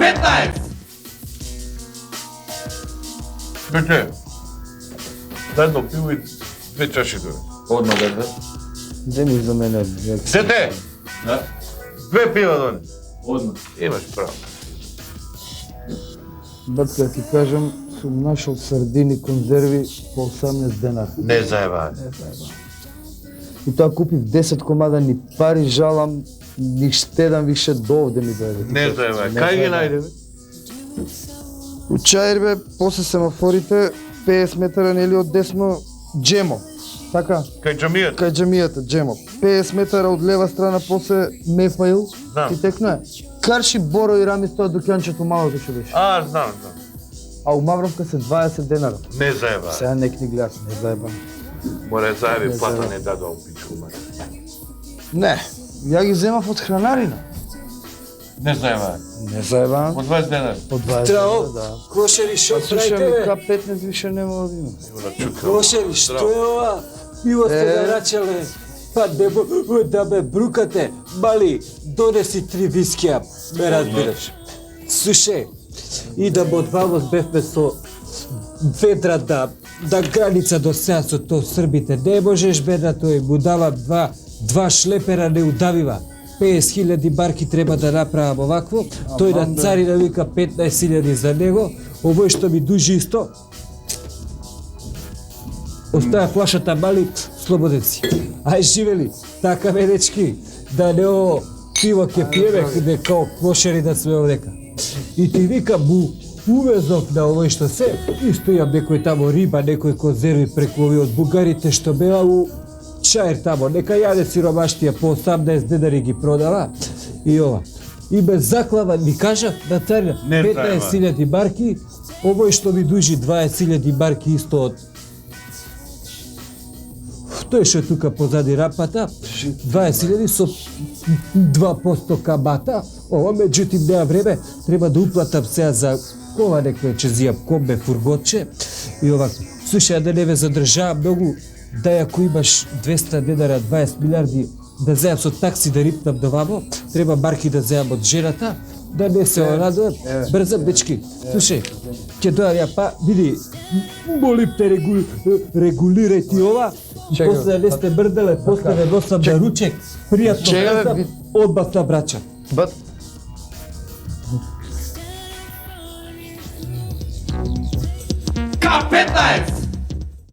K15! Бече, дай едно пиво и 2 чаши дойде. Одно бе. Вземи за мене. Дете! Да? 2 пива дойде. Одно. Имаш право. Батка, да ти кажам, сум нашол сардини, конзерви по 18 денара. Не заебавай. И тоа купив 10 комада, ни пари жалам, ни штедам више до овде ми дојде. Не заебавай. Кај ги најде, бе? У Чаир после семафорите, 50 метара нели од десно, Джемо. Така, Кај джамијата. кај джамијата, Джемо. 50 метара од лева страна, после Мефаил, Знам. и текно е. Карши Боро и Рами стоја дукјанчето малото што беше. Знам. А у Мавровка се 20 денара. Не заебавай. Сега нек ни гледат, не заебам. Море заеби, Не плата заебавай. не дадо пичку, мать. Не, ја ги земав од хранарина. Не заебавай. Не заебам. По 20 денар. По 20 Трао, денара, да. Кошери, шо Па слушай, правите, бе? К15 више не мога да има. Има на чука. Кошери, што е ова? Пиво сте Е. да рачале. Па да бе брукате. Мали, донеси 3 вискија, ме разбираш. Слушај, и да од Вавос бевме со ведра да граница до сега со то србите. Не можеш бе на тој, му дава два шлепера не удавива. 50.000 барки треба да направам овакво, тој на царина вика 15.000 за него, овој што ми дужи исто. Оставя флашата, мали, слободен си. Ај живели, така бе дечки, да не ово пиво ке пиеме, каде као кошери да сме овдека. И ти вика му увезов на овој што се, исто јам некој тамо риба, некој конзерви преку овие од бугарите што беа у Чаир тамо, нека јаде сиромаштија по 18 денари ги продава и ова. И без заклава ми кажа на царина Не 15.000 барки, овој што ми дужи 20.000 барки исто од тој што е тука позади рапата, 20.000 со 2% камата, ова меѓутим нема време, треба да уплатам сега за кола некоја ќе зијам комбе фурготче и овако. Слушај, да не ве задржавам многу, да ако имаш 200 денара, 20 милиарди, да земам со такси да рипнам до вамо, треба марки да земам од жената, да не се орадуват. Брзам, дечки. Слушај, ќе дојам ја па, види, молим те регулирај ти ова, Чекай, после не сте мрделе, после не носам на ручек, пријатно Чекай, брзам, ви- одмah на брача. Бат, K15!